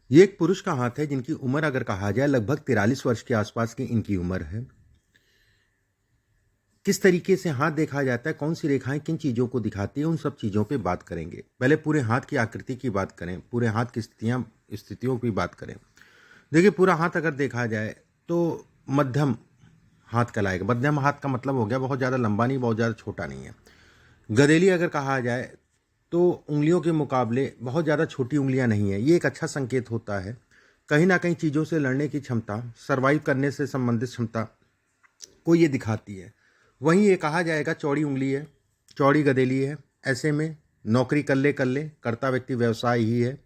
ये एक पुरुष का हाथ है जिनकी उम्र अगर कहा जाए लगभग 43 वर्ष के आसपास की इनकी उम्र है। किस तरीके से हाथ देखा जाता है, कौन सी रेखाएं किन चीज़ों को दिखाती है, उन सब चीज़ों पे बात करेंगे। पहले पूरे हाथ की आकृति की बात करें, पूरे हाथ की स्थितियों की बात करें। देखिए, पूरा हाथ अगर देखा जाए तो मध्यम हाथ कहलाएगा। मध्यम हाथ का मतलब हो गया बहुत ज़्यादा लंबा नहीं, बहुत ज़्यादा छोटा नहीं है। गदेली अगर कहा जाए तो उंगलियों के मुकाबले बहुत ज़्यादा छोटी उंगलियां नहीं है। ये एक अच्छा संकेत होता है। कहीं ना कहीं चीज़ों से लड़ने की क्षमता, सर्वाइव करने से संबंधित क्षमता को ये दिखाती है। वहीं ये कहा जाएगा चौड़ी उंगली है, चौड़ी गदेली है। ऐसे में नौकरी कर ले करता व्यक्ति व्यवसाय ही है।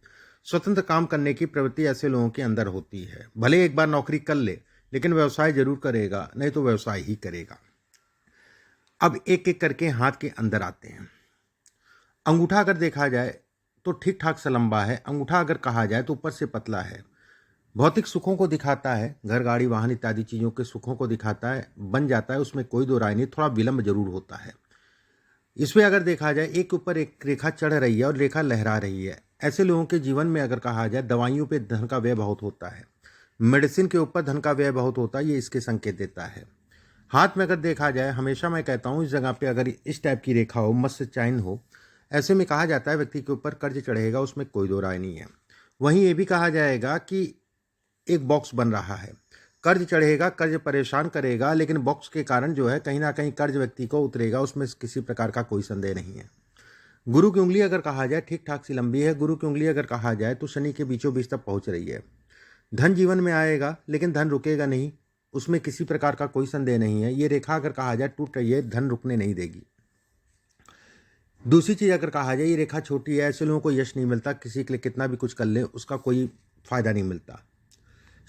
स्वतंत्र काम करने की प्रवृत्ति ऐसे लोगों के अंदर होती है। भले एक बार नौकरी कर ले लेकिन व्यवसाय जरूर करेगा, नहीं तो व्यवसाय ही करेगा। अब एक एक करके हाथ के अंदर आते हैं। अंगूठा अगर देखा जाए तो ठीक ठाक सा लंबा है। अंगूठा अगर कहा जाए तो ऊपर से पतला है। भौतिक सुखों को दिखाता है, घर गाड़ी वाहन इत्यादि चीज़ों के सुखों को दिखाता है, बन जाता है, उसमें कोई दो राय नहीं। थोड़ा विलंब जरूर होता है। इसमें अगर देखा जाए एक के ऊपर एक रेखा चढ़ रही है और रेखा लहरा रही है। ऐसे लोगों के जीवन में अगर कहा जाए दवाइयों पे धन का व्यय बहुत होता है, मेडिसिन के ऊपर धन का व्यय बहुत होता है, ये इसके संकेत देता है। हाथ में अगर देखा जाए, हमेशा मैं कहता हूँ इस जगह पे अगर इस टाइप की रेखा हो, मत्स्य चयन हो, ऐसे में कहा जाता है व्यक्ति के ऊपर कर्ज चढ़ेगा, उसमें कोई दो राय नहीं है। वहीं ये भी कहा जाएगा कि एक बॉक्स बन रहा है। कर्ज चढ़ेगा, कर्ज परेशान करेगा, लेकिन बॉक्स के कारण जो है कहीं ना कहीं कर्ज व्यक्ति को उतरेगा, उसमें किसी प्रकार का कोई संदेह नहीं है। गुरु की उंगली अगर कहा जाए ठीक ठाक सी लंबी है। गुरु की उंगली अगर कहा जाए तो शनि के बीचों बीच तक पहुंच रही है। धन जीवन में आएगा लेकिन धन रुकेगा नहीं, उसमें किसी प्रकार का कोई संदेह नहीं है। ये रेखा अगर कहा जाए टूट रही है, धन रुकने नहीं देगी। दूसरी चीज अगर कहा जाए ये रेखा छोटी है, ऐसे लोगों को यश नहीं मिलता। किसी के लिए कितना भी कुछ कर ले उसका कोई फायदा नहीं मिलता।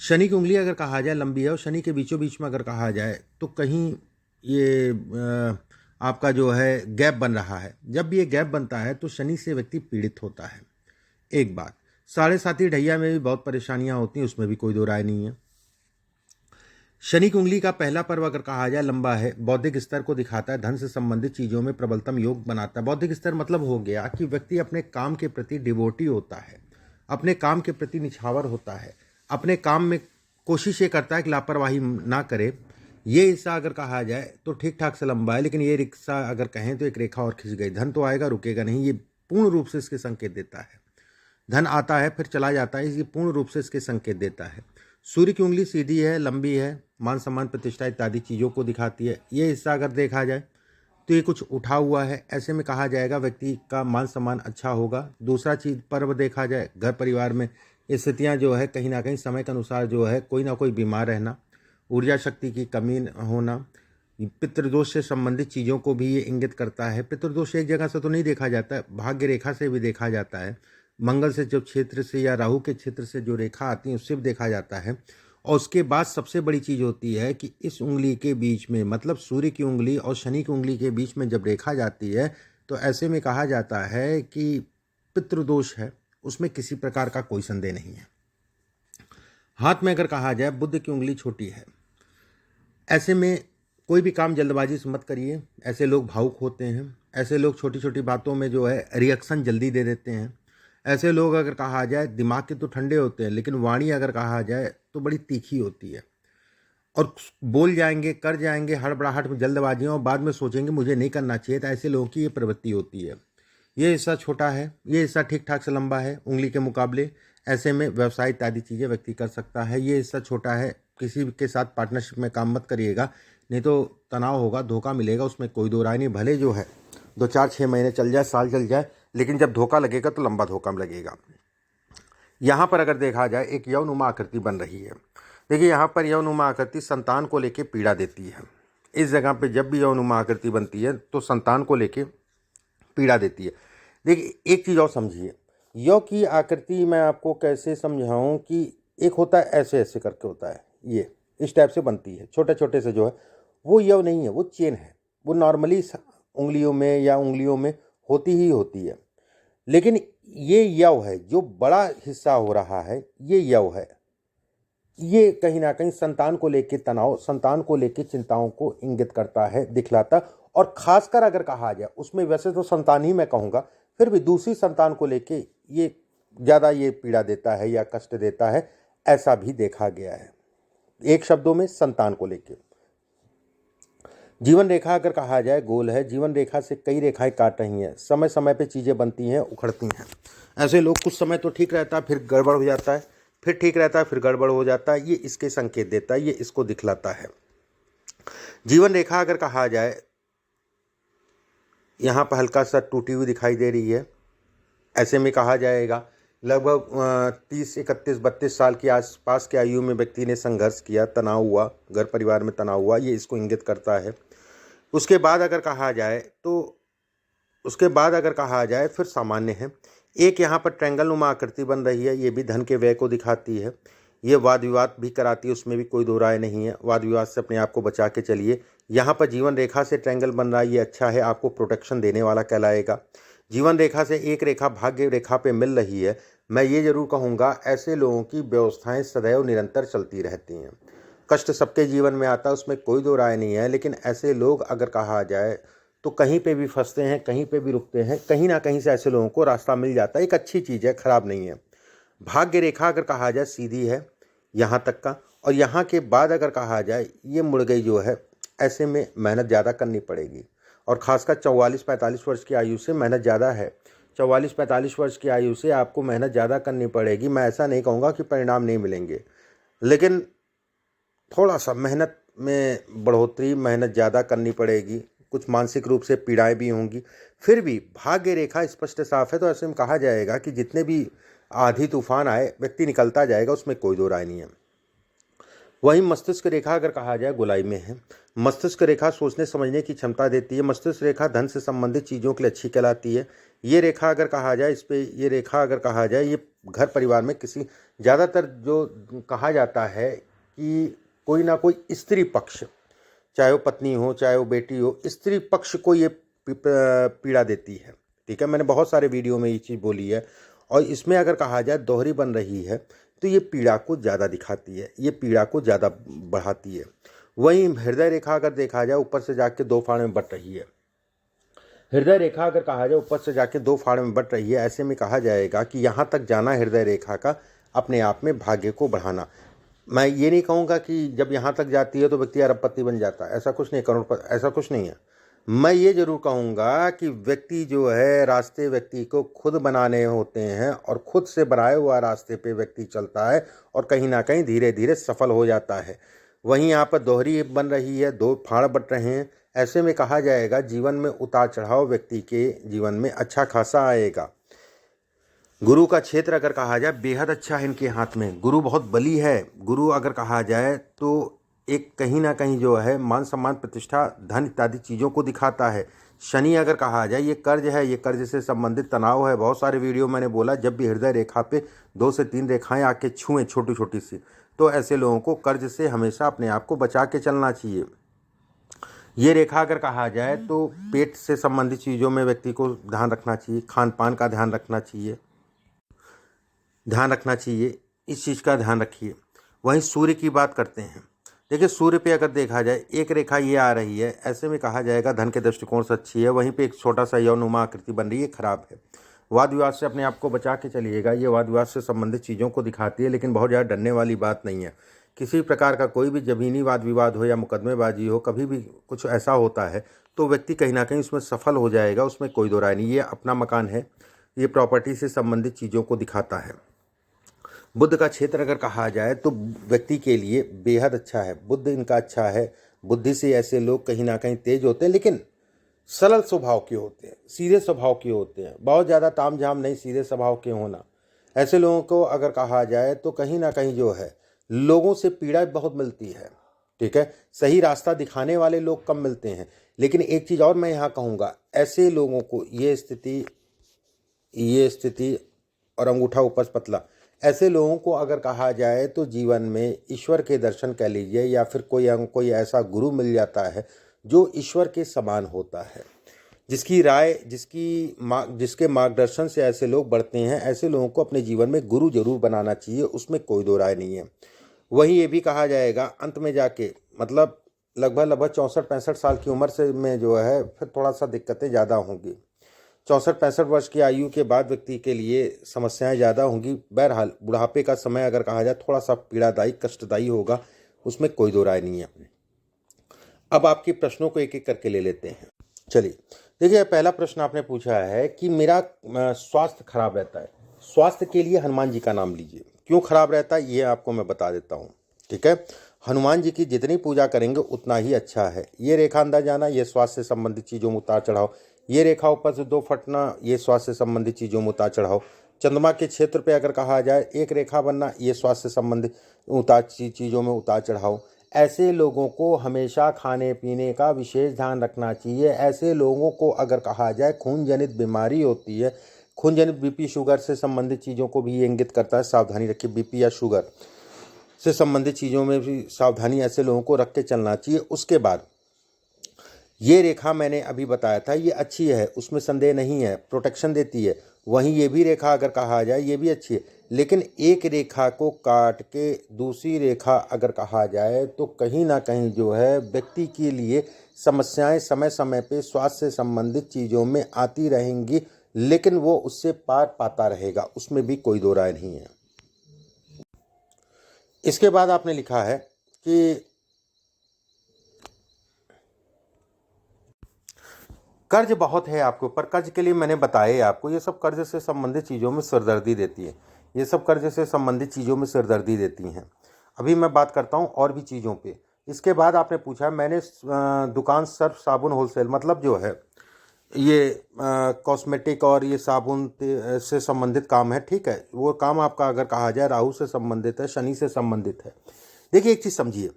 शनि की उंगली अगर कहा जाए लंबी है और शनि के बीचों बीच में अगर कहा जाए तो कहीं ये आपका जो है गैप बन रहा है। जब भी ये गैप बनता है तो शनि से व्यक्ति पीड़ित होता है। एक बात, साढ़े साथी ढैया में भी बहुत परेशानियां होती हैं, उसमें भी कोई दो राय नहीं है। शनि की उंगली का पहला पर्व अगर कहा जाए लंबा है, बौद्धिक स्तर को दिखाता है, धन से संबंधित चीजों में प्रबलतम योग बनाता है। बौद्धिक स्तर मतलब हो गया कि व्यक्ति अपने काम के प्रति डिवोटी होता है, अपने काम के प्रति निछावर होता है, अपने काम में कोशिश ये करता है कि लापरवाही ना करे। ये हिस्सा अगर कहा जाए तो ठीक ठाक से लंबा है, लेकिन ये रिक्शा अगर कहें तो एक रेखा और खिंच गई। धन तो आएगा, रुकेगा नहीं, ये पूर्ण रूप से इसके संकेत देता है। धन आता है फिर चला जाता है, ये पूर्ण रूप से इसके संकेत देता है। सूर्य की उंगली सीधी है, लंबी है, मान सम्मान प्रतिष्ठा इत्यादि चीज़ों को दिखाती है। ये हिस्सा अगर देखा जाए तो ये कुछ उठा हुआ है। ऐसे में कहा जाएगा व्यक्ति का मान सम्मान अच्छा होगा। दूसरा चीज पर्व देखा जाए, घर परिवार में स्थितियां जो है कहीं ना कहीं समय के अनुसार जो है कोई ना कोई बीमार रहना, ऊर्जा शक्ति की कमी होना, पितृदोष से संबंधित चीज़ों को भी ये इंगित करता है। पितृदोष एक जगह से तो नहीं देखा जाता है, भाग्य रेखा से भी देखा जाता है। मंगल से जो क्षेत्र से या राहु के क्षेत्र से जो रेखा आती है उससे भी देखा जाता है। और उसके बाद सबसे बड़ी चीज़ होती है कि इस उंगली के बीच में, मतलब सूर्य की उंगली और शनि की उंगली के बीच में जब रेखा जाती है तो ऐसे में कहा जाता है कि पितृदोष है, उसमें किसी प्रकार का कोई संदेह नहीं है। हाथ में अगर कहा जाए बुध की उंगली छोटी है। ऐसे में कोई भी काम जल्दबाजी से मत करिए। ऐसे लोग भावुक होते हैं, ऐसे लोग छोटी छोटी बातों में जो है रिएक्शन जल्दी दे देते हैं। ऐसे लोग अगर कहा जाए दिमाग के तो ठंडे होते हैं, लेकिन वाणी अगर कहा जाए तो बड़ी तीखी होती है और बोल जाएंगे, कर जाएंगे हड़बड़ाहट में, जल्दबाजी, और बाद में सोचेंगे मुझे नहीं करना चाहिए था। ऐसे लोगों की ये प्रवृत्ति होती है। ये हिस्सा छोटा है, ये हिस्सा ठीक ठाक से लंबा है उंगली के मुकाबले। ऐसे में व्यवसाय इत्यादि चीज़ें व्यक्ति कर सकता है। ये हिस्सा छोटा है, किसी के साथ पार्टनरशिप में काम मत करिएगा, नहीं तो तनाव होगा, धोखा मिलेगा, उसमें कोई दो राय नहीं। भले जो है 2 4 6 महीने चल जाए, साल चल जाए, लेकिन जब धोखा लगेगा तो लंबा धोखा लगेगा। यहाँ पर अगर देखा जाए एक यौनुमा आकृति बन रही है। देखिए यहाँ पर यौनुमा आकृति संतान को लेके पीड़ा देती है। इस जगह पे जब भी यौनुमा आकृति बनती है तो संतान को लेके पीड़ा देती है। देखिए एक चीज़ और समझिए, यौ की आकृति मैं आपको कैसे समझाऊं कि एक होता है ऐसे ऐसे करके होता है, ये इस टाइप से बनती है, छोटे छोटे से जो है वो यौ नहीं है, वो चेन है। वो नॉर्मली उंगलियों में या उंगलियों में होती ही होती है, लेकिन ये यव है जो बड़ा हिस्सा हो रहा है, ये यव है। ये कहीं ना कहीं संतान को लेके तनाव, संतान को लेके चिंताओं को इंगित करता है, दिखलाता। और खासकर अगर कहा जाए उसमें, वैसे तो संतान ही मैं कहूँगा, फिर भी दूसरी संतान को लेके ये ज़्यादा ये पीड़ा देता है या कष्ट देता है, ऐसा भी देखा गया है। एक शब्दों में संतान को लेकर जीवन रेखा अगर कहा जाए गोल है, जीवन रेखा से कई रेखाएं काट रही हैं, समय समय पे चीज़ें बनती हैं, उखड़ती हैं। ऐसे लोग कुछ समय तो ठीक रहता है, फिर गड़बड़ हो जाता है, फिर ठीक रहता है, फिर गड़बड़ हो जाता है। ये इसके संकेत देता है, ये इसको दिखलाता है। जीवन रेखा अगर कहा जाए यहाँ पर हल्का सा टूटी हुई दिखाई दे रही है। ऐसे में कहा जाएगा लगभग 30, 31, 32 साल के आसपास के आयु में व्यक्ति ने संघर्ष किया, तनाव हुआ, घर परिवार में तनाव हुआ, ये इसको इंगित करता है। उसके बाद अगर कहा जाए फिर सामान्य है। एक यहाँ पर ट्रायंगल नुमा आकृति बन रही है, ये भी धन के व्यय को दिखाती है। ये वाद विवाद भी कराती है, उसमें भी कोई दो राय नहीं है। वाद विवाद से अपने आप को बचा के चलिए। यहाँ पर जीवन रेखा से ट्रायंगल बन रहा है, ये अच्छा है, आपको प्रोटेक्शन देने वाला कहलाएगा। जीवन रेखा से एक रेखा भाग्य रेखा पे मिल रही है। मैं ये जरूर कहूँगा, ऐसे लोगों की व्यवस्थाएं सदैव निरंतर चलती रहती हैं। कष्ट सबके जीवन में आता है, उसमें कोई दो राय नहीं है, लेकिन ऐसे लोग अगर कहा जाए तो कहीं पे भी फंसते हैं, कहीं पे भी रुकते हैं, कहीं ना कहीं से ऐसे लोगों को रास्ता मिल जाता है। एक अच्छी चीज़ है, खराब नहीं है। भाग्य रेखा अगर कहा जाए सीधी है यहाँ तक का, और यहाँ के बाद अगर कहा जाए ये मुड़ गई जो है, ऐसे में मेहनत ज़्यादा करनी पड़ेगी। और ख़ासकर 44-45 वर्ष की आयु से मेहनत ज़्यादा है। 44-45 वर्ष की आयु से आपको मेहनत ज़्यादा करनी पड़ेगी। मैं ऐसा नहीं कहूँगा कि परिणाम नहीं मिलेंगे, लेकिन थोड़ा सा मेहनत में बढ़ोतरी, मेहनत ज़्यादा करनी पड़ेगी। कुछ मानसिक रूप से पीड़ाएं भी होंगी। फिर भी भाग्य रेखा स्पष्ट साफ है, तो ऐसे में कहा जाएगा कि जितने भी आधी तूफान आए व्यक्ति निकलता जाएगा, उसमें कोई दो राय नहीं है। वहीं मस्तिष्क रेखा अगर कहा जाए गोलाई में है। मस्तिष्क रेखा सोचने समझने की क्षमता देती है। मस्तिष्क रेखा धन से संबंधित चीज़ों के लिए अच्छी कहलाती है। ये रेखा अगर कहा जाए ये घर परिवार में किसी, ज़्यादातर जो कहा जाता है कि कोई ना कोई स्त्री पक्ष, चाहे वो पत्नी हो चाहे वो बेटी हो, स्त्री पक्ष को ये पीड़ा देती है। ठीक है, मैंने बहुत सारे वीडियो में ये चीज़ बोली है। और इसमें अगर कहा जाए दोहरी बन रही है तो ये पीड़ा को ज़्यादा दिखाती है, ये पीड़ा को ज़्यादा बढ़ाती है। वहीं हृदय रेखा अगर देखा जाए ऊपर से जाके दो फाड़ में बट रही है। हृदय रेखा अगर कहा जाए ऊपर से जाके दो फाड़ में बट रही है, ऐसे में कहा जाएगा कि यहाँ तक जाना हृदय रेखा का अपने आप में भाग्य को बढ़ाना। मैं ये नहीं कहूँगा कि जब यहाँ तक जाती है तो व्यक्ति अरबपति बन जाता है, ऐसा कुछ नहीं, करोड़पति, ऐसा कुछ नहीं है। मैं ये जरूर कहूँगा कि व्यक्ति जो है, रास्ते व्यक्ति को खुद बनाने होते हैं, और खुद से बनाए हुआ रास्ते पे व्यक्ति चलता है और कहीं ना कहीं धीरे धीरे सफल हो जाता है। वहीं यहाँ पर दोहरी बन रही है, दो फाड़ बट रहे हैं। ऐसे में कहा जाएगा जीवन में उतार चढ़ाव व्यक्ति के जीवन में अच्छा खासा आएगा। गुरु का क्षेत्र अगर कहा जाए बेहद अच्छा है इनके हाथ में। गुरु बहुत बली है। गुरु अगर कहा जाए तो एक कहीं ना कहीं जो है मान सम्मान, प्रतिष्ठा, धन इत्यादि चीज़ों को दिखाता है। शनि अगर कहा जाए ये कर्ज है, ये कर्ज से संबंधित तनाव है। बहुत सारे वीडियो मैंने बोला, जब भी हृदय रेखा पे 2 से 3 रेखाएं आके छुएं छोटी छोटी सी, तो ऐसे लोगों को कर्ज से हमेशा अपने आप को बचा के चलना चाहिए। ये रेखा अगर कहा जाए तो पेट से संबंधित चीज़ों में व्यक्ति को ध्यान रखना चाहिए, खान पान का ध्यान रखना चाहिए, इस चीज़ का ध्यान रखिए। वहीं सूर्य की बात करते हैं। देखिए सूर्य पे अगर देखा जाए एक रेखा ये आ रही है, ऐसे में कहा जाएगा धन के दृष्टिकोण से अच्छी है। वहीं पे एक छोटा सा यौनुमा आकृति बन रही है, खराब है। वाद विवाद से अपने आप को बचा के चलिएगा। ये वाद विवाद से संबंधित चीज़ों को दिखाती है, लेकिन बहुत ज़्यादा डरने वाली बात नहीं है। किसी प्रकार का कोई भी ज़मीनी वाद विवाद हो या मुकदमेबाजी हो, कभी भी कुछ ऐसा होता है तो व्यक्ति कहीं ना कहीं उसमें सफल हो जाएगा, उसमें कोई दो राय नहीं। ये अपना मकान है, ये प्रॉपर्टी से संबंधित चीज़ों को दिखाता है। बुध का क्षेत्र अगर कहा जाए तो व्यक्ति के लिए बेहद अच्छा है। बुध इनका अच्छा है। बुद्धि से ऐसे लोग कहीं ना कहीं तेज होते हैं, लेकिन सरल स्वभाव के होते हैं, सीधे स्वभाव के होते हैं। बहुत ज़्यादा ताम झाम नहीं, सीधे स्वभाव के होना। ऐसे लोगों को अगर कहा जाए तो कहीं ना कहीं जो है लोगों से पीड़ा बहुत मिलती है। ठीक है, सही रास्ता दिखाने वाले लोग कम मिलते हैं। लेकिन एक चीज़ और मैं यहाँ कहूँगा, ऐसे लोगों को ये स्थिति और अंगूठा उपज पतला, ऐसे लोगों को अगर कहा जाए तो जीवन में ईश्वर के दर्शन कह लीजिए, या फिर कोई ऐसा गुरु मिल जाता है जो ईश्वर के समान होता है, जिसकी राय, जिसके मार्गदर्शन से ऐसे लोग बढ़ते हैं। ऐसे लोगों को अपने जीवन में गुरु जरूर बनाना चाहिए, उसमें कोई दो राय नहीं है। वहीं ये भी कहा जाएगा अंत में जाके, मतलब लगभग 64-65 साल की उम्र से में जो है फिर थोड़ा सा दिक्कतें ज़्यादा होंगी। 64-65 वर्ष की आयु के बाद व्यक्ति के लिए समस्याएं ज़्यादा होंगी। बहरहाल बुढ़ापे का समय अगर कहा जाए थोड़ा सा पीड़ादायी कष्टदायी होगा, उसमें कोई दो राय नहीं है। अब आपके प्रश्नों को एक एक करके ले लेते हैं। चलिए देखिए, पहला प्रश्न आपने पूछा है कि मेरा स्वास्थ्य खराब रहता है। स्वास्थ्य के लिए हनुमान जी का नाम लीजिए। क्यों खराब रहता है ये आपको मैं बता देता हूँ, ठीक है। हनुमान जी की जितनी पूजा करेंगे उतना ही अच्छा है। ये रेखा अंदर जाना, ये स्वास्थ्य से संबंधित चीज़ों में उतार चढ़ाव। ये रेखा ऊपर से दो फटना, ये स्वास्थ्य से संबंधित चीज़ों में उतार चढ़ाव। चंद्रमा के क्षेत्र पे अगर कहा जाए एक रेखा बनना, ये स्वास्थ्य से संबंधित चीज़ों में उतार चढ़ाव। ऐसे लोगों को हमेशा खाने पीने का विशेष ध्यान रखना चाहिए। ऐसे लोगों को अगर कहा जाए खून जनित बीमारी होती है, खून जनित बीपी शुगर से संबंधित चीज़ों को भी ये इंगित करता है, सावधानी रखिए। बीपी या शुगर से संबंधित चीज़ों में भी सावधानी ऐसे लोगों को रख के चलना चाहिए। उसके बाद ये रेखा मैंने अभी बताया था, ये अच्छी है, उसमें संदेह नहीं है, प्रोटेक्शन देती है। वहीं ये भी रेखा अगर कहा जाए ये भी अच्छी है, लेकिन एक रेखा को काट के दूसरी रेखा अगर कहा जाए तो कहीं ना कहीं जो है व्यक्ति के लिए समस्याएं समय समय पे स्वास्थ्य से संबंधित चीज़ों में आती रहेंगी, लेकिन वो उससे पार पाता रहेगा, उसमें भी कोई दो राय नहीं है। इसके बाद आपने लिखा है कि कर्ज बहुत है आपके ऊपर। कर्ज के लिए मैंने बताया आपको, ये सब कर्ज से संबंधित चीज़ों में सिरदर्दी देती है। ये सब कर्ज से संबंधित चीज़ों में सिरदर्दी देती हैं। अभी मैं बात करता हूँ और भी चीज़ों पे। इसके बाद आपने पूछा, मैंने दुकान सर्फ साबुन होलसेल, मतलब जो है ये कॉस्मेटिक और ये साबुन से संबंधित काम है, ठीक है। वो काम आपका अगर कहा जाए राहु से संबंधित है, शनि से संबंधित है। देखिए एक चीज़ समझिए,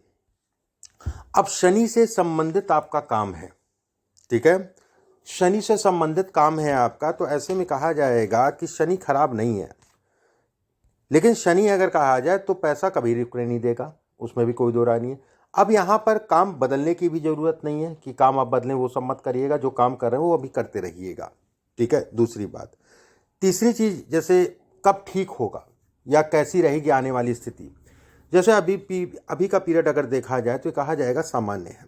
अब शनि से संबंधित आपका काम है, ठीक है। शनि से संबंधित काम है आपका, तो ऐसे में कहा जाएगा कि शनि खराब नहीं है। लेकिन शनि अगर कहा जाए तो पैसा कभी रुकने नहीं देगा, उसमें भी कोई दो राय नहीं है। अब यहाँ पर काम बदलने की भी ज़रूरत नहीं है कि काम आप बदलें, वो सब मत करिएगा। जो काम कर रहे हैं वो अभी करते रहिएगा, ठीक है। दूसरी बात, तीसरी चीज़, जैसे कब ठीक होगा या कैसी रहेगी आने वाली स्थिति। जैसे अभी का पीरियड अगर देखा जाए तो कहा जाएगा सामान्य है।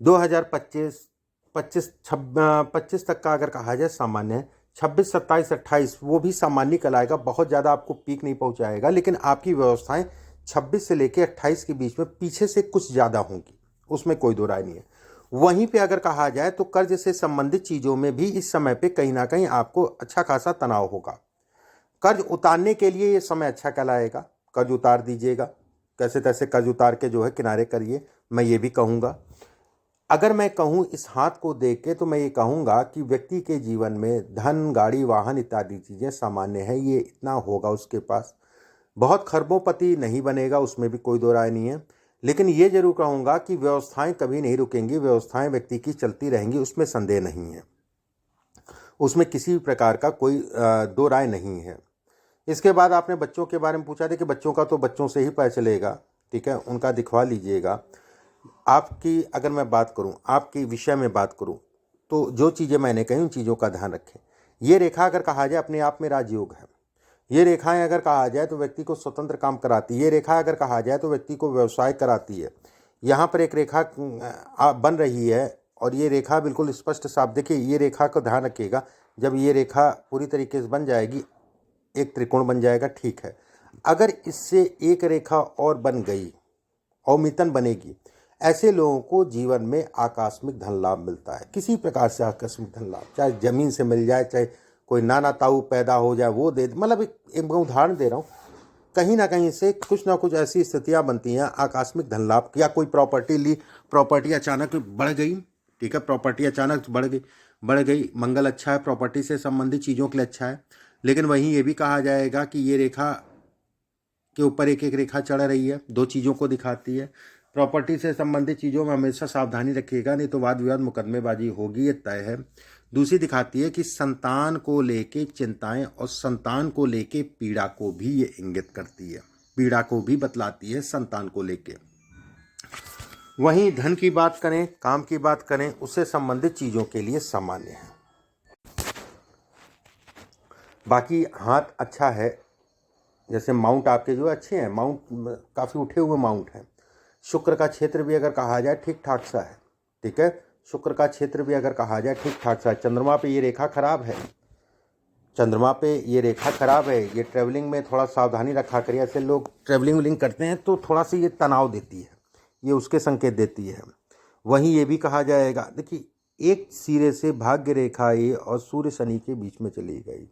2025 तक का अगर कहा जाए सामान्य है। 26, 27, 28 वो भी सामान्य कहलाएगा, बहुत ज़्यादा आपको पीक नहीं पहुंचाएगा, लेकिन आपकी व्यवस्थाएं 26 से लेकर 28 के बीच में पीछे से कुछ ज़्यादा होंगी, उसमें कोई दो राय नहीं है। वहीं पे अगर कहा जाए तो कर्ज से संबंधित चीज़ों में भी इस समय पे कहीं ना कहीं आपको अच्छा खासा तनाव होगा। कर्ज उतारने के लिए ये समय अच्छा कहलाएगा, कर्ज उतार दीजिएगा, कैसे तैसे कर्ज उतार के जो है किनारे करिए, मैं ये भी कहूँगा। अगर मैं कहूँ इस हाथ को देख के तो मैं ये कहूँगा कि व्यक्ति के जीवन में धन, गाड़ी, वाहन इत्यादि चीज़ें सामान्य है, ये इतना होगा उसके पास। बहुत खरबोपति नहीं बनेगा, उसमें भी कोई दो राय नहीं है। लेकिन ये जरूर कहूँगा कि व्यवस्थाएं कभी नहीं रुकेंगी, व्यवस्थाएं व्यक्ति की चलती रहेंगी, उसमें संदेह नहीं है, उसमें किसी भी प्रकार का कोई दो राय नहीं है। इसके बाद आपने बच्चों के बारे में पूछा था कि बच्चों का तो बच्चों से ही पता चलेगा, ठीक है, उनका दिखवा लीजिएगा। आपकी अगर मैं बात करूं, आपके विषय में बात करूं, तो जो चीज़ें मैंने कही उन चीज़ों का ध्यान रखें। ये रेखा अगर कहा जाए अपने आप में राजयोग है। ये रेखाएं अगर कहा जाए तो व्यक्ति को स्वतंत्र काम कराती है। ये रेखा अगर कहा जाए तो व्यक्ति को व्यवसाय कराती है। यहाँ पर एक रेखा बन रही है और ये रेखा बिल्कुल स्पष्ट साफ, देखिए ये रेखा को ध्यान रखिएगा, जब ये रेखा पूरी तरीके से बन जाएगी एक त्रिकोण बन जाएगा, ठीक है। अगर इससे एक रेखा और बन गई, अवमितन बनेगी, ऐसे लोगों को जीवन में आकस्मिक धन लाभ मिलता है, किसी प्रकार से आकस्मिक धन लाभ, चाहे जमीन से मिल जाए, चाहे कोई नाना ताऊ पैदा हो जाए वो दे, मतलब एक मैं उदाहरण दे रहा हूँ, कहीं ना कहीं से कुछ ना कुछ ऐसी स्थितियाँ बनती हैं आकस्मिक धन लाभ। या कोई प्रॉपर्टी ली, प्रॉपर्टी अचानक बढ़ गई, ठीक है, प्रॉपर्टी अचानक बढ़ गई, मंगल अच्छा है, प्रॉपर्टी से संबंधित चीज़ों के लिए अच्छा है। लेकिन वहीं ये भी कहा जाएगा कि ये रेखा के ऊपर एक एक रेखा चढ़ रही है, दो चीज़ों को दिखाती है। प्रॉपर्टी से संबंधित चीज़ों में हमेशा सावधानी रखिएगा, नहीं तो वाद विवाद मुकदमेबाजी होगी, ये तय है। दूसरी दिखाती है कि संतान को लेके चिंताएं और संतान को लेके पीड़ा को भी ये इंगित करती है, पीड़ा को भी बतलाती है संतान को लेके। वहीं धन की बात करें, काम की बात करें, उससे संबंधित चीज़ों के लिए सामान्य है। बाकी हाथ अच्छा है, जैसे माउंट आपके जो अच्छे हैं, माउंट काफ़ी उठे हुए माउंट हैं। शुक्र का क्षेत्र भी अगर कहा जाए ठीक ठाक सा है, ठीक है। शुक्र का क्षेत्र भी अगर कहा जाए ठीक ठाक सा, चंद्रमा पे ये रेखा खराब है, चंद्रमा पे ये रेखा खराब है। ये ट्रैवलिंग में थोड़ा सावधानी रखा करिए। ऐसे लोग ट्रैवलिंग व्लिंग करते हैं तो थोड़ा सा ये तनाव देती है, ये उसके संकेत देती है। वहीं ये भी कहा जाएगा, देखिए एक सिरे से भाग्य रेखा ये और सूर्य शनि के बीच में चली गई।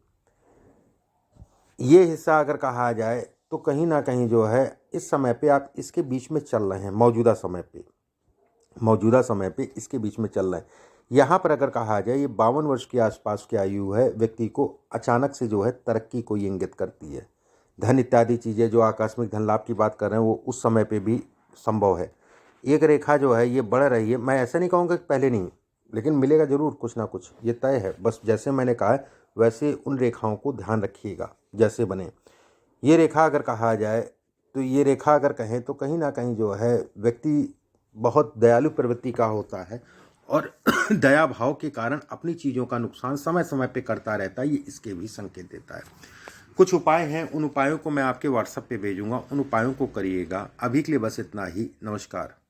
ये हिस्सा अगर कहा जाए तो कहीं ना कहीं जो है इस समय पे आप इसके बीच में चल रहे हैं, मौजूदा समय पे इसके बीच में चल रहे हैं। यहाँ पर अगर कहा जाए ये 52 वर्ष के आसपास की आयु है, व्यक्ति को अचानक से जो है तरक्की को इंगित करती है। धन इत्यादि चीज़ें जो आकस्मिक धन लाभ की बात कर रहे हैं वो उस समय पे भी संभव है। एक रेखा जो है ये बढ़ रही है, मैं ऐसा नहीं कहूँगा कि पहले नहीं, लेकिन मिलेगा ज़रूर कुछ ना कुछ, ये तय है। बस जैसे मैंने कहा है वैसे उन रेखाओं को ध्यान रखिएगा जैसे बने। ये रेखा अगर कहा जाए तो ये रेखा अगर कहें तो कहीं ना कहीं जो है व्यक्ति बहुत दयालु प्रवृत्ति का होता है और दया भाव के कारण अपनी चीज़ों का नुकसान समय समय पे करता रहता है, ये इसके भी संकेत देता है। कुछ उपाय हैं, उन उपायों को मैं आपके व्हाट्सएप पे भेजूंगा, उन उपायों को करिएगा। अभी के लिए बस इतना ही। नमस्कार।